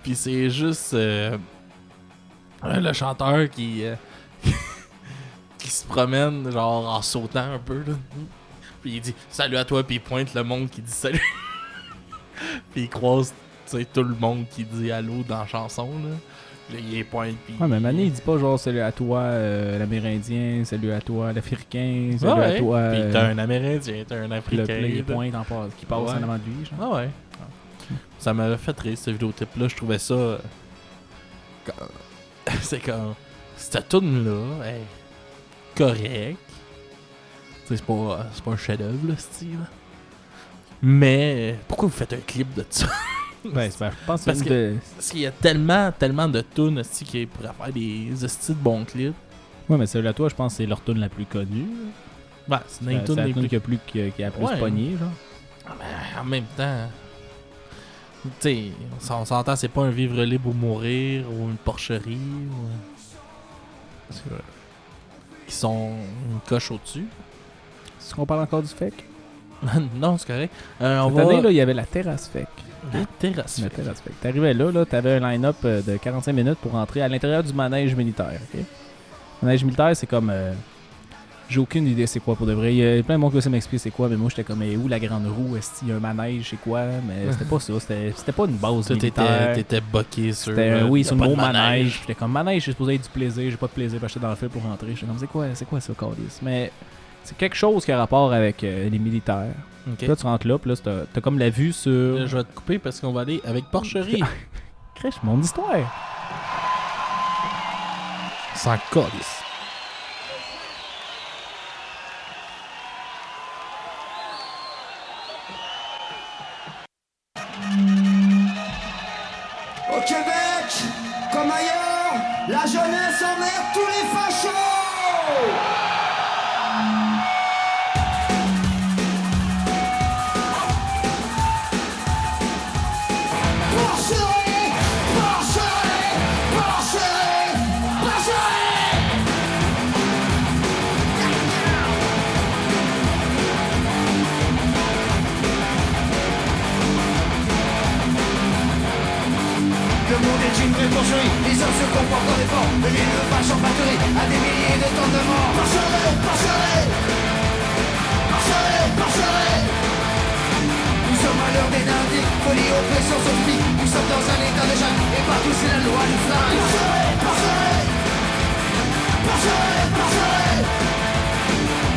Puis c'est juste le chanteur qui se promène genre en sautant un peu là. Puis il dit salut à toi, puis il pointe le monde qui dit salut. Puis il croise tout le monde qui dit allô dans la chanson là. Puis là, il les pointe puis Ouais, mais Mané, il dit pas genre salut à toi l'Amérindien, salut à toi l'Africain, salut à toi. Puis t'as un Amérindien, t'as un Africain. Puis là, il là. pointe en passe, qui passe Ouais. en avant de lui. Genre. Ah ouais. Ça m'avait fait rire ce vidéoclip-là. Je trouvais ça. C'est comme. Cette tune-là est correct. C'est pas un chef-d'œuvre, là, style. Mais pourquoi vous faites un clip de ça? Ouais, je pense Parce que... Parce qu'il y a tellement de tunes aussi qui pourraient faire des estis de bons clips. Ouais, mais salut à toi, je pense que c'est leur tune la plus connue. Ouais, c'est une C'est tune la des tune plus. qui a plus Ouais. pogné, genre. Mais en même temps. Tu sais, on s'entend, c'est pas un vivre libre ou mourir ou une porcherie ou. C'est vrai. Qui sont une coche au-dessus. Est-ce qu'on parle encore du FEC? Non, c'est correct. On Cette va. année, là, il y avait la terrasse FEC. La terrasse. La terrasse FEC. T'arrivais là, t'avais un line-up de 45 minutes pour entrer à l'intérieur du manège militaire. Ok. Le manège militaire, c'est comme... j'ai aucune idée c'est quoi pour de vrai. Il y a plein de monde qui m'explique c'est quoi, mais moi j'étais comme mais où la grande roue? Est-ce qu'il y a un manège? C'est quoi? Mais c'était pas ça. C'était pas une base Toi, militaire. t'étais boqué sur. Oui, y a sur le pas mot de manège. J'étais comme manège, c'est supposé être du plaisir. J'ai pas de plaisir d'acheter dans le fil pour rentrer. J'étais comme c'est quoi ça, Calice? Mais c'est quelque chose qui a rapport avec les militaires. Ok. Puis là, tu rentres là, puis là, t'as comme la vue sur. Là, je vais te couper parce qu'on va aller avec porcherie. Crèche, mon histoire. Sans calice. Au Québec, comme ailleurs, la jeunesse emmerde tous les fachos. Porcherie, porcherie, porcherie, porcherie. Le monde est une vraie porcherie, les hommes se comportent en effort, de l'élevage en batterie, à des milliers de tonnes de morts. Porcherie, porcherie, porcherie, porcherie. Nous sommes à l'heure des dindiques, folie, oppression, sophie. Nous sommes dans un état de jungle, et partout c'est la loi du flingue. Porcherie, porcherie, porcherie, porcherie.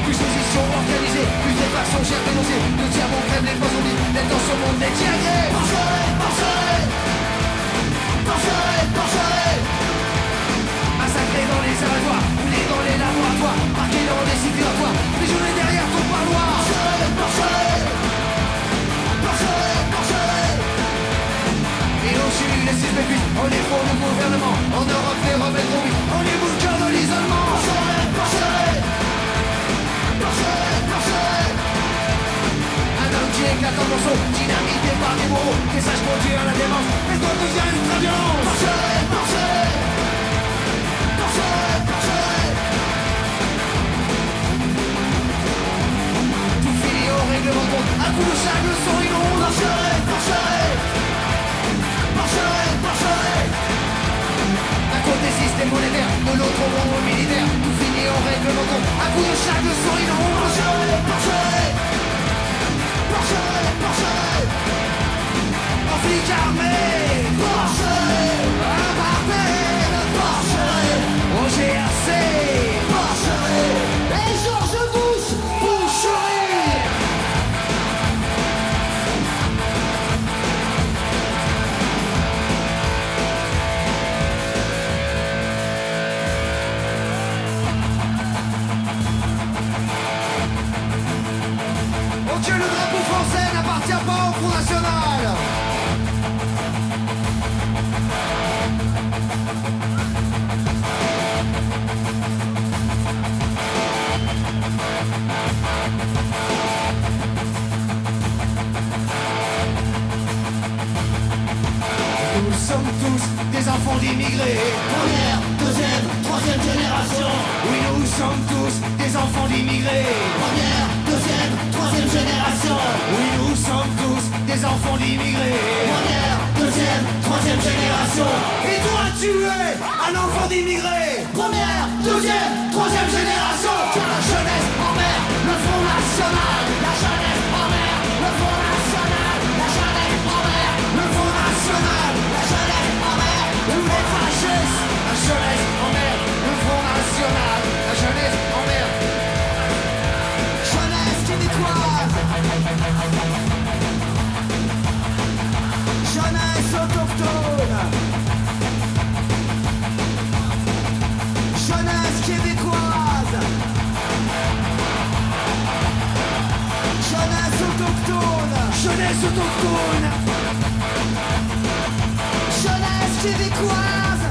Plus d'opposition organisée, plus de factions chères dénoncées. Le diable crème les poissons-lits, les tensions montent des diagrées. Porcherie, porcherie. Porcherie, porcherie. Massacrés dans les abattoirs, brûlés dans les laboratoires, marqués dans des sites giratoires, prisionniers derrière ton parloir. Porcherie, porcherie. Porcherie, porcherie. Et on chie les suspects, on est pour le gouvernement. En Europe, les rebelles conduits, on est bouquins de l'isolement. Porcherie, porcherie. Porcherie, porcherie. Un homme qui éclate en morceaux, dynamité par des bourreaux, qui sache conduire la démence, mais toi devient ultra violent. Porcherie, porcherie. Porcherie, porcherie. Tout finit au règlement de compte, à coup de chaque leçon inonde. Porcherie, porcherie. Porcherie, porcherie. D'un côté système monétaire, de l'autre au monde militaire. Tout finit au règlement de compte, à coup de chaque leçon inonde. Porcherie, porcherie. Porcherie, porcherie. En flic armé, porcherie. Un barbet de porcherie. Au GRC, porcherie. Et Georges Bush, boucherie. Oh que le drapeau français n'appartient pas aux Front National. Nous sommes tous des enfants d'immigrés. Première, deuxième, troisième génération. Oui, nous sommes tous des enfants d'immigrés. Première, deuxième, troisième génération. Oui, nous sommes tous des enfants d'immigrés. Première, deuxième, troisième génération. Et toi, tu es un enfant d'immigré. Première, deuxième, troisième génération. La jeunesse en mer, le Front National. La jeunesse en mer, le Front National. La jeunesse en mer, le Front National. La jeunesse en mer, tous les fascistes. La jeunesse en mer, le Front National. La jeunesse en mer. Jeunesse québécoise. Jeunesse autochtone. Jeunesse québécoise. Jeunesse autochtone. Jeunesse autochtone. Jeunesse québécoise.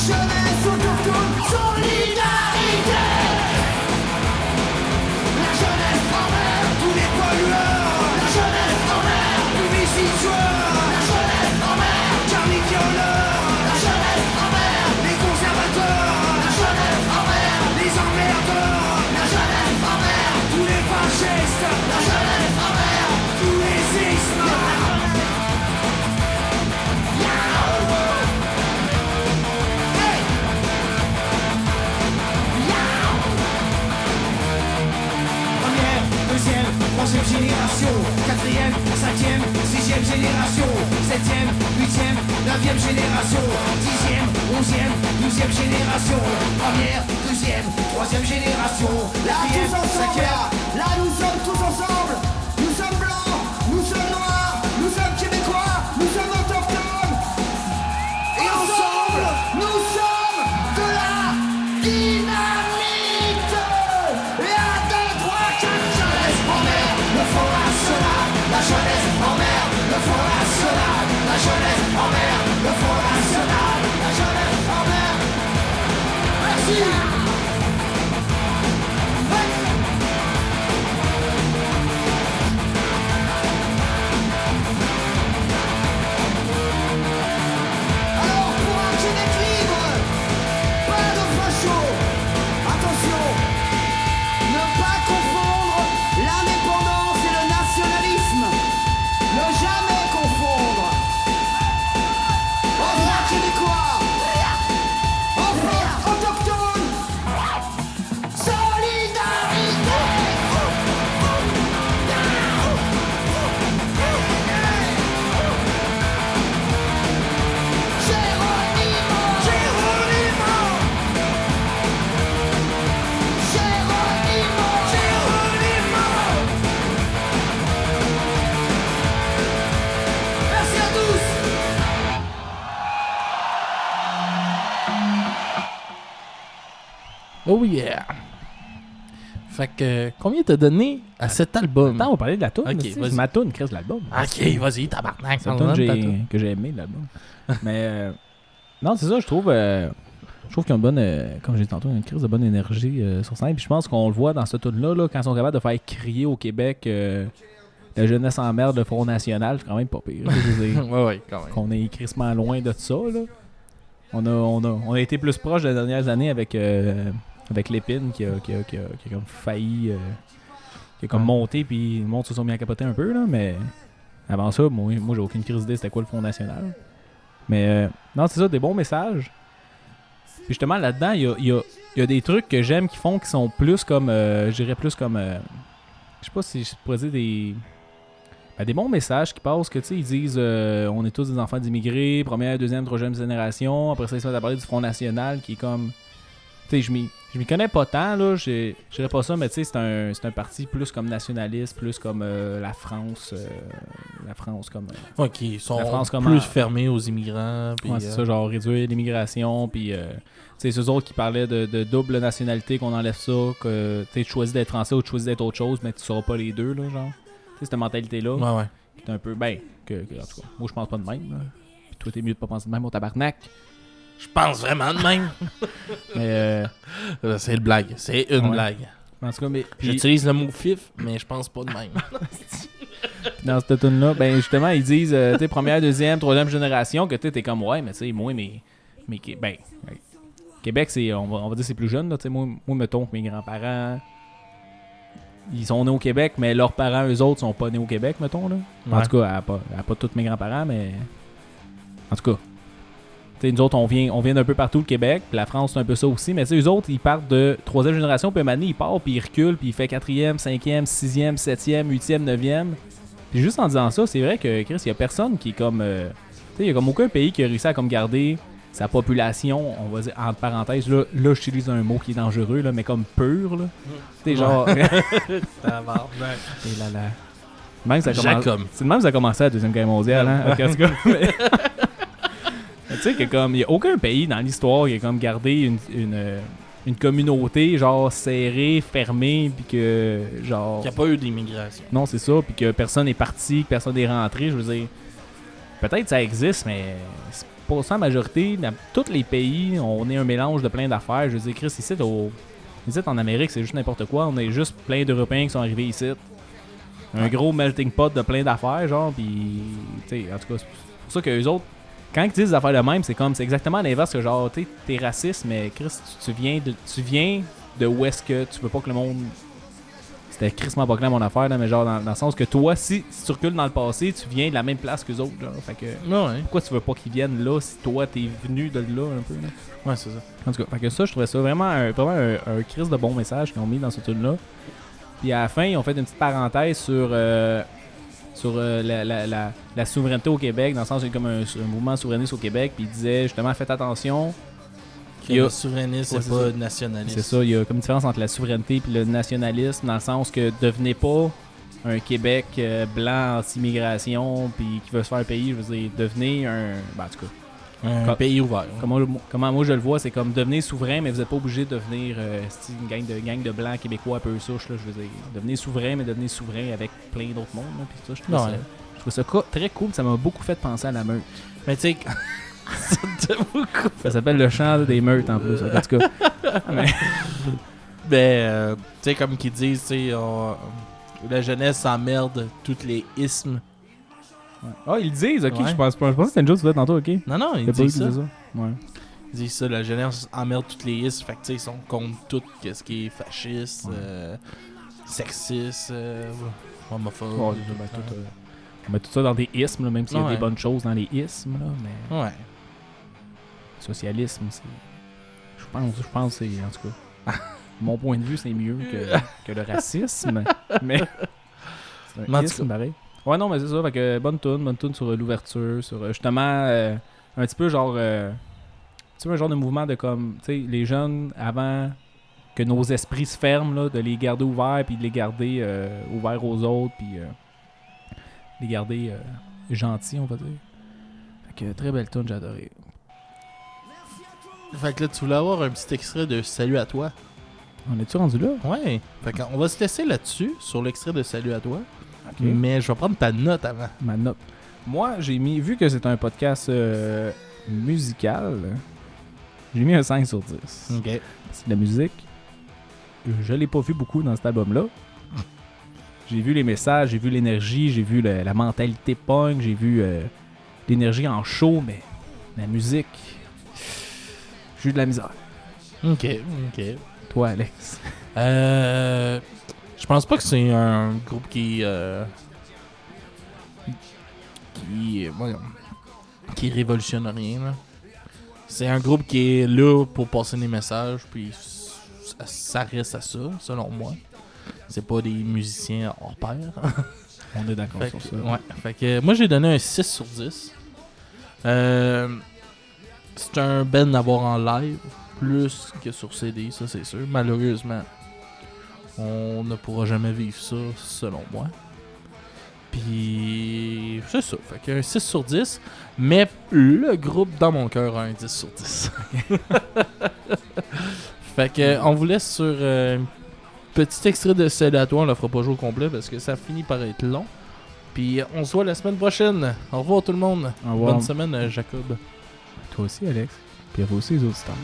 Jeunesse autochtone. Solidarité. La jeunesse en mer, tous les pollueurs. La jeunesse en mer, publicitueurs. La jeunesse en mer, Charlie violeurs. La jeunesse en mer, les conservateurs. La jeunesse en mer, les emmerdeurs. La jeunesse en mer, tous les fascistes. La jeunesse en mer, tous les ismes. Hey! Première, deuxième, troisième génération, quatrième, cinquième, sixième génération, septième, huitième, neuvième génération, dixième, onzième, douzième génération, première, deuxième, troisième génération, quatrième, cinquième. Là, nous sommes tous ensemble. Nous sommes blancs, nous sommes noirs, nous sommes québécois, nous sommes autochtones. Et ensemble, nous sommes de la dynamite. Et à 2, 3, 4, jeunesse en mer, le Front National. La jeunesse en mer, le Front National. La jeunesse en mer, le Front National. La jeunesse en mer. Merci. Alors pour un Québec libre, pas de facho. Attention, ne pas confondre l'indépendance et le nationalisme. Ne jamais confondre. Enfants québécois, enfants autochtones, solidarité. Géronimo, Géronimo, Géronimo, Géronimo. Merci à tous. Oh yeah! Fait que, combien t'as donné à cet album? Attends, on va parler de la toune. Ok, aussi. vas-y. C'est ma toune, Chris, de l'album. Ok, vas-y, tabarnak. C'est une parle-en toune de ta toune. que j'ai aimé de l'album. Mais non, c'est ça, je trouve qu'ils ont une bonne, comme j'ai dit tantôt, une crise de bonne énergie sur scène. Puis je pense qu'on le voit dans cette tune là, quand ils sont capables de faire crier au Québec la jeunesse en merde, le Front National, c'est quand même pas pire. Je veux dire, Ouais, quand même. qu'on est crissement loin de ça. Là. On a été plus proche des dernières années avec Lépine qui a comme failli, qui a comme monté, puis le monde se sont mis à capoter un peu. Là, mais avant ça, moi j'ai aucune crise d'idée c'était quoi le Front National. Mais non, c'est ça, des bons messages. Puis justement, là-dedans, il y a des trucs que j'aime qui font qui sont plus comme, je dirais plus comme, je sais pas si je pourrais dire des bons messages qui passent, que tu sais, ils disent on est tous des enfants d'immigrés, première, deuxième, troisième génération. Après ça, ils se mettent à parler du Front National qui est comme, sais, je m'y connais pas tant, là. Je dirais pas ça, mais tu sais, c'est un parti plus comme nationaliste, plus comme la France. La France comme. Ok, ils sont La France comme plus fermés aux immigrants. Puis, Ouais, c'est ça, genre réduire l'immigration, puis tu sais, ceux autres qui parlaient de double nationalité, qu'on enlève ça, que tu choisis d'être français ou tu choisis d'être autre chose, mais tu seras pas les deux, là, genre. Tu sais, cette mentalité-là, Ouais. qui est un peu, en tout cas, moi je pense pas de même, là. Puis toi, t'es mieux de pas penser de même au tabarnak. Je pense vraiment de même. Mais, C'est une blague. C'est une Ouais. blague. en tout cas, mais. puis J'utilise le mot fif, mais je pense pas de même. dans cette tune-là, ben justement, ils disent, tu sais, première, deuxième, troisième génération, que t'es comme, ouais, mais tu sais, moi, Québec, c'est, on va dire, c'est plus jeune, là, tu sais, moi, mettons que mes grands-parents, ils sont nés au Québec, mais leurs parents, eux autres, sont pas nés au Québec, mettons, là. En Ouais. tout cas, pas tous mes grands-parents, mais. En tout cas. Tu sais, nous autres, on vient d'un peu partout, le Québec, puis la France, c'est un peu ça aussi, mais tu sais, eux autres, ils partent de troisième génération, puis maintenant, ils partent, puis ils reculent, puis ils font quatrième, cinquième, sixième, septième, huitième, neuvième. Puis juste en disant ça, c'est vrai que, Chris, il y a personne qui est comme. Tu sais, il y a comme aucun pays qui a réussi à comme garder sa population, on va dire, entre parenthèses, là j'utilise un mot qui est dangereux, là, mais comme pur, là. Tu sais, genre. Et là, là. Même ça Jacob. c'est de même que ça a commencé la Deuxième Guerre mondiale, hein? Ok, en tout cas, mais- Mais tu sais que comme, il n'y a aucun pays dans l'histoire qui a comme gardé une communauté, genre, serrée, fermée, puis que, genre... Il n'y a pas eu d'immigration. Non, c'est ça, puis que personne n'est parti, que personne n'est rentré, je veux dire... Peut-être ça existe, mais c'est pas ça la majorité. Dans tous les pays, on est un mélange de plein d'affaires. Je veux dire, Chris, ici en Amérique, c'est juste n'importe quoi. On est juste plein d'Européens qui sont arrivés ici. Un gros melting pot de plein d'affaires, genre, puis... Tu sais, en tout cas, c'est pour ça que les autres... Quand ils disent des affaires de même, c'est exactement l'inverse que genre, t'es raciste, mais Chris, tu viens de où est-ce que tu veux pas que le monde... C'était crissement pas clair mon affaire, là, mais genre dans le sens que toi, si tu recules dans le passé, tu viens de la même place qu'eux autres, genre. Fait que Ouais, pourquoi tu veux pas qu'ils viennent là si toi t'es venu de là un peu, là? ouais, c'est ça. En tout cas, fait que ça, je trouvais ça vraiment un Chris de bon message qu'ils ont mis dans ce tune-là. Puis à la fin, ils ont fait une petite parenthèse sur la souveraineté au Québec, dans le sens qu'il y a comme un mouvement souverainiste au Québec, puis ils disaient justement, faites attention. Il y a souverainiste, Ouais, c'est c'est pas ça. nationaliste. C'est ça, il y a comme une différence entre la souveraineté et le nationalisme, dans le sens que devenez pas un Québec blanc anti-immigration, puis qui veut se faire un pays, je veux dire, devenez un... Ben, en tout cas, Un pays ouvert. comment moi je le vois, c'est comme devenir souverain, mais vous n'êtes pas obligé de devenir une gang de blancs québécois un peu souches, là, je veux dire. Devenez souverain, mais devenez souverain avec plein d'autres mondes, là, puis ça, je trouve Ouais. ça très cool, ça m'a beaucoup fait penser à la meute. Mais tu sais, ça te fait beaucoup. Ça s'appelle le chant des meutes en plus, en tout cas. Mais- Ben, tu sais, comme qu'ils disent, tu sais, la jeunesse s'emmerde toutes les ismes. Ah, ils le disent, ok, Ouais. je pense que c'était une chose que tu faisais tantôt, ok. Non, non, ils T'as pas vu disent qu'ils ça. disaient ça? Ouais. Ils disent ça, la jeunesse emmerde toutes les ismes. Fait que tu sais, ils sont contre tout ce qui est fasciste, sexiste, homophobe. Ouais, on met tout ça dans des ismes, là, même s'il y a Ouais. des bonnes choses dans les ismes, là, mais Ouais. socialisme, c'est... Je pense que c'est, en tout cas, mon point de vue, c'est mieux que le racisme, mais c'est Mais en un tout isme, pareil. Ouais, non, mais c'est ça, fait que bonne tune sur l'ouverture, sur justement, un petit peu genre... tu sais, un genre de mouvement de comme, tu sais, les jeunes, avant que nos esprits se ferment, là, de les garder ouverts, puis de les garder ouverts aux autres, puis les garder gentils, on va dire. Fait que très belle tune, j'ai adoré. Fait que là, tu voulais avoir un petit extrait de Salut à toi. On est-tu rendu là? Ouais. Fait qu'on va se laisser là-dessus, sur l'extrait de Salut à toi. Ok. Mais je vais prendre ta note avant. Ma note. Moi, j'ai mis, vu que c'est un podcast musical, j'ai mis un 5 sur 10. Ok. C'est de la musique. Je l'ai pas vu beaucoup dans cet album-là. J'ai vu les messages, j'ai vu l'énergie, j'ai vu la mentalité punk, j'ai vu l'énergie en show, mais la musique, j'ai eu de la misère. Ok. Toi, Alex. Je pense pas que c'est un groupe qui révolutionne rien, là. C'est un groupe qui est là pour passer des messages, puis ça reste à ça, selon moi. C'est pas des musiciens hors pair. On est d'accord Fait sur que, ça. ouais, fait que moi j'ai donné un 6 sur 10. C'est un band à voir en live. plus que sur CD, ça c'est sûr. Malheureusement, on ne pourra jamais vivre ça, selon moi. Puis, c'est ça. Fait qu'un 6 sur 10. Mais le groupe dans mon cœur a un 10 sur 10. Fait que, on vous laisse sur un petit extrait de Célatoire. On le fera pas jouer au complet parce que ça finit par être long. Puis, on se voit la semaine prochaine. Au revoir tout le monde. Au revoir. Bonne semaine, Jacob. Toi aussi, Alex. Puis à vous aussi, les auditeurs.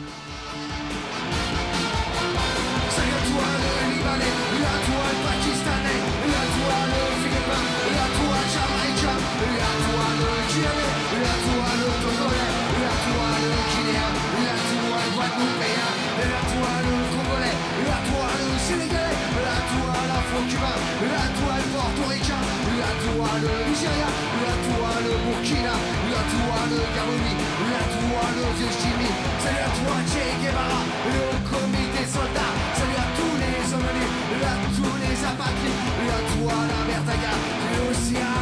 Salut à toi le Libanais, à toi le Pakistanais, à toi le Philippin, à toi le Jamaïcain, à toi le Guinéen, à toi le Togolais, à toi le Guinéen, à toi le Guadeloupéen, à toi le Congolais, à toi le Sénégalais, à toi l'Afro-Cubain, à toi le Portoricain, à toi le Nigeria, à toi le Burkina, à toi le Gabouni, à toi le vieux Jimmy, salut à toi Che Guevara, le comité soldat, salut à tous les hommes nus, à tous les apatrides, à toi la Bertaga, et aussi à